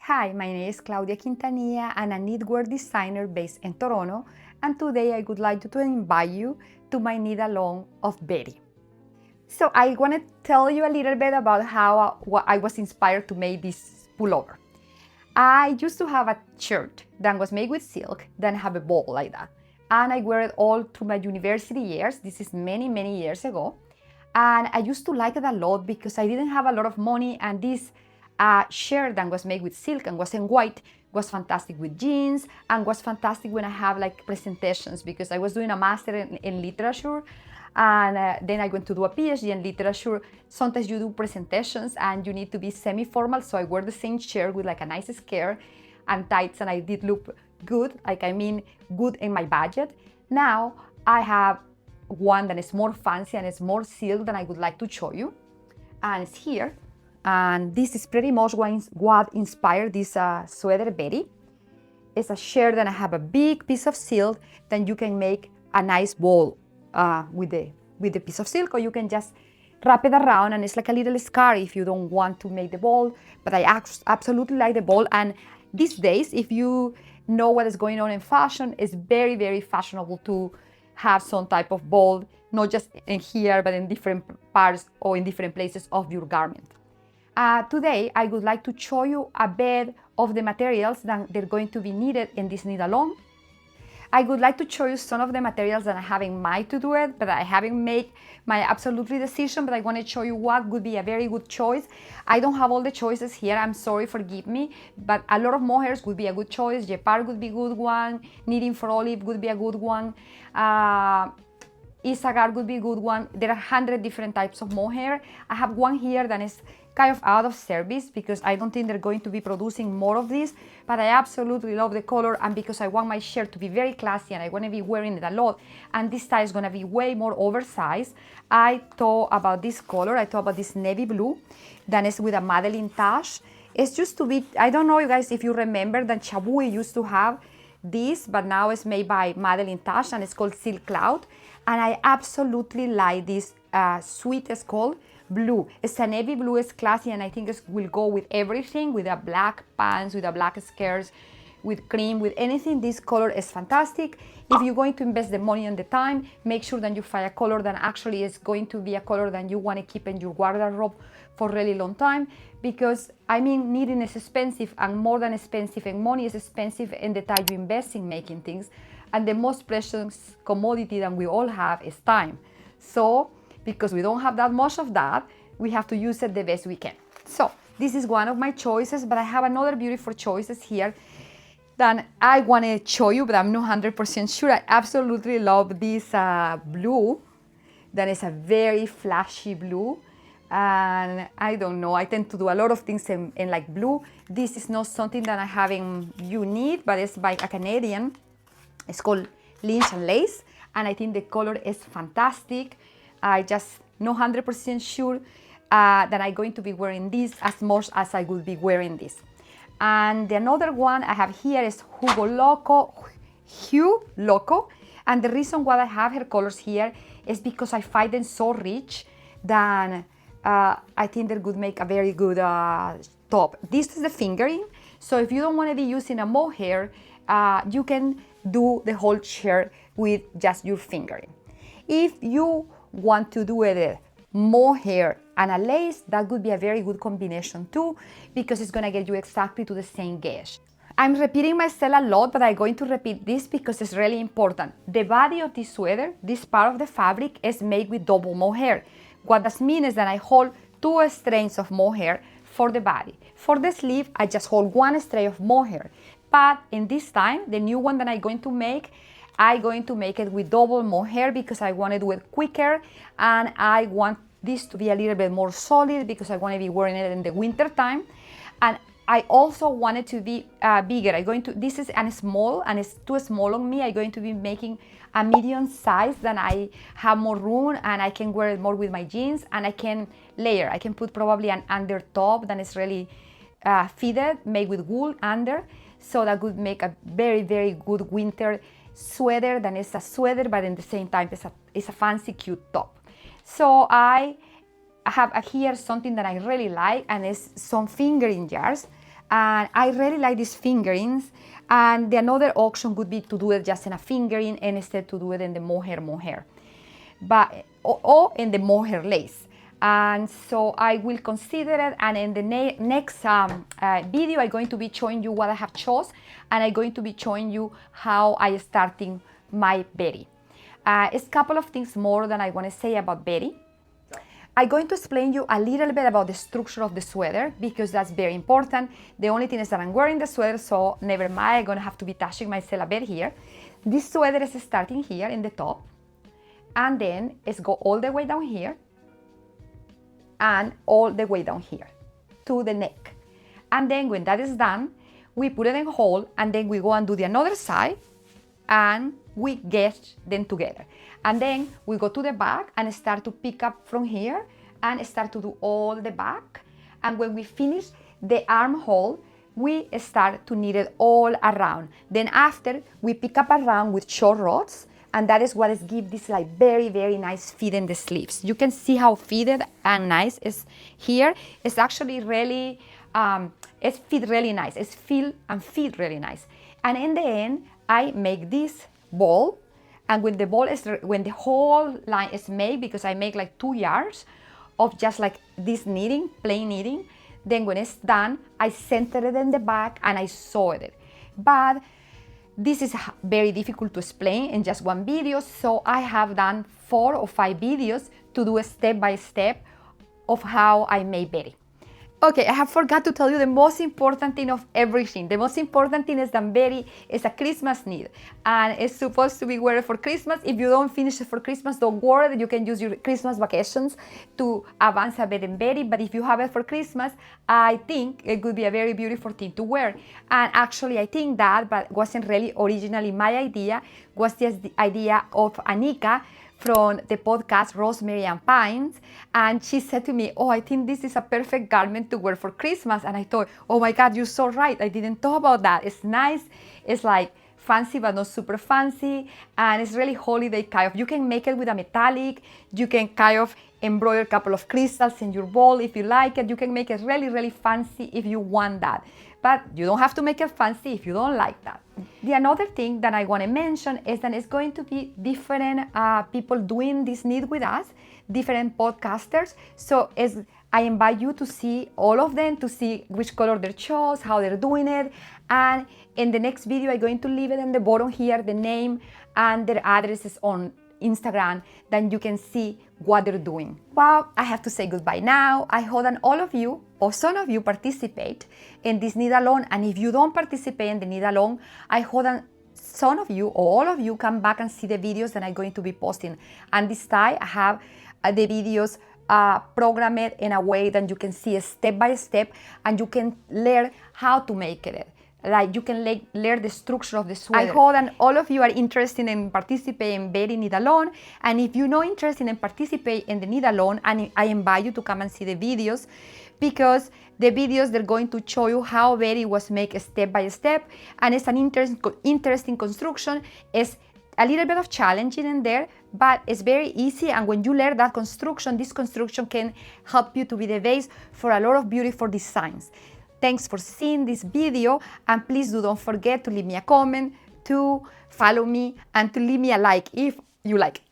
Hi, my name is Claudia Quintanilla. I'm a knitwear designer based in Toronto, and today I would like to invite you to my knit along of Betty. So I want to tell you a little bit about how I was inspired to make this pullover. I used to have a shirt that was made with silk, then have a bowl like that. And I wear it all through my university years. This is many, many years ago. And I used to like it a lot because I didn't have a lot of money, and this shirt that was made with silk and was in white was fantastic with jeans and was fantastic when I have like presentations, because I was doing a master in literature, and then I went to do a PhD in literature. Sometimes you do presentations and you need to be semi-formal, so I wear the same shirt with like a nice skirt and tights, and I did look good, good in my budget. Now I have one that is more fancy and it's more silk than I would like to show you, and it's here. And this is pretty much what inspired this sweater Betty. It's a shirt that I have a big piece of silk, then you can make a nice bowl with the piece of silk, or you can just wrap it around and it's like a little scarf if you don't want to make the bowl. But I absolutely like the bowl, and these days, if you know what is going on in fashion, it's very, very fashionable to have some type of bowl, not just in here, but in different parts or in different places of your garment. Today, I would like to show you a bit of the materials that they're going to be needed in this knit along. I would like to show you some of the materials that I have in mind to do it, but I haven't made my absolutely decision, but I want to show you what would be a very good choice. I don't have all the choices here, I'm sorry, forgive me, but a lot of mohairs would be a good choice. Jepar would be a good one, knitting for olive would be a good one, Isagar would be a good one. There are 100 different types of mohair. I have one here that is kind of out of service because I don't think they're going to be producing more of this, but I absolutely love the color, and because I want my shirt to be very classy and I want to be wearing it a lot, and this style is going to be way more oversized, I thought about this color. I thought about this navy blue that is with a Madeline tash. It's just to be, I don't know, you guys, if you remember that Chabui used to have this, but now it's made by Madeline Tash and it's called Silk Cloud, and I absolutely like this sweet skull blue. It's a navy blue, it's classy, and I think it will go with everything, with a black pants, with a black skirts, with cream, with anything. This color is fantastic. If you're going to invest the money and the time, make sure that you find a color that actually is going to be a color that you want to keep in your wardrobe for a really long time, because I mean, knitting is expensive, and more than expensive, and money is expensive in the time you invest in making things, and the most precious commodity that we all have is time. So because we don't have that much of that, we have to use it the best we can. So this is one of my choices, but I have another beautiful choices here that I want to show you, but I'm not 100% sure. I absolutely love this blue. That is a very flashy blue, and I don't know, I tend to do a lot of things in like blue. This is not something that I have in Eweknit, but it's by a Canadian. It's called Lynch and Lace, and I think the color is fantastic. I just not 100% sure that I'm going to be wearing this as much as I will be wearing this. And the another one I have here is Hue Loco, and the reason why I have her colors here is because I find them so rich that I think they would make a very good top. This is the fingering, so if you don't want to be using a mohair, you can do the whole shirt with just your fingering. If you want to do it mohair and a lace, that would be a very good combination too, because it's going to get you exactly to the same gauge. I'm repeating myself a lot, but I'm going to repeat this because it's really important. The body of this sweater, this part of the fabric, is made with double mohair. What that means is that I hold 2 strands of mohair for the body. For the sleeve, I just hold 1 strand of mohair. But in this time, the new one that I'm going to make it with double mohair because I want to do it quicker, and I want this to be a little bit more solid because I want to be wearing it in the winter time. And I also want it to be bigger. This is a small, and it's too small on me. I'm going to be making a medium size, then I have more room and I can wear it more with my jeans, and I can layer. I can put probably an under top that is really fitted, made with wool under. So that would make a very, very good winter sweater. Then it's a sweater, but in the same time it's a fancy, cute top. So I have here something that I really like, and it's some fingering jars. And I really like these fingerings. And the another option would be to do it just in a fingering and instead to do it in the mohair. But, or in the mohair lace. And so I will consider it, and in the next video I'm going to be showing you what I have chosen, and I'm going to be showing you how I starting my Betty. It's a couple of things more that I want to say about Betty. I'm going to explain you a little bit about the structure of the sweater because that's very important. The only thing is that I'm wearing the sweater, so never mind, I'm going to have to be touching myself a bit here. This sweater is starting here in the top, and then it's go all the way down here, and all the way down here to the neck. And then when that is done, we put it in hole, and then we go and do the another side, and we get them together. And then we go to the back and start to pick up from here and start to do all the back. And when we finish the armhole, we start to knit it all around. Then after, we pick up around with short rods, and that is what is give this like very, very nice fit in the sleeves. You can see how fitted and nice is here. It's actually really, it's fit really nice. It's feel and fit really nice. And in the end, I make this ball. And when the ball is, when the whole line is made, because I make like 2 yards of just like this knitting, plain knitting, then when it's done, I center it in the back and I sew it. But this is very difficult to explain in just one video, so I have done 4 or 5 videos to do a step by step of how I made Betty. Okay, I have forgot to tell you the most important thing of everything. The most important thing is that Betty is a Christmas knit, and it's supposed to be worn for Christmas. If you don't finish it for Christmas, don't worry, you can use your Christmas vacations to advance a bit in Betty. But if you have it for Christmas, I think it could be a very beautiful thing to wear. And actually, I think that, but wasn't really originally my idea, was just the idea of Anika from the podcast Rosemary and Pines, and she said to me, oh, I think this is a perfect garment to wear for Christmas. And I thought, oh my God, you're so right, I didn't thought about that. It's nice, it's like fancy but not super fancy, and it's really holiday kind of. You can make it with a metallic, you can kind of embroider a couple of crystals in your ball if you like it. You can make it really, really fancy if you want that. But you don't have to make it fancy if you don't like that. The another thing that I want to mention is that it's going to be different people doing this knit with us, different podcasters. So I invite you to see all of them, to see which color they chose, how they're doing it. And in the next video, I'm going to leave it in the bottom here, the name and their addresses on Instagram, then you can see what they're doing. Well, I have to say goodbye now. I hope that all of you, or some of you, participate in this knit along. And if you don't participate in the knit along, I hope that some of you or all of you come back and see the videos that I'm going to be posting. And this time I have the videos programmed in a way that you can see step by step, and you can learn how to make it. Like you can learn the structure of the sweater. I hope that all of you are interested in participating in Betty Knit Alone. And if you're not interested in participating in the Knit Alone, and I invite you to come and see the videos, because the videos, they're going to show you how Betty was made step by step. And it's an interesting construction. It's a little bit of challenging in there, but it's very easy. And when you learn that construction, this construction can help you to be the base for a lot of beautiful designs. Thanks for seeing this video, and please don't forget to leave me a comment, to follow me, and to leave me a like if you like it.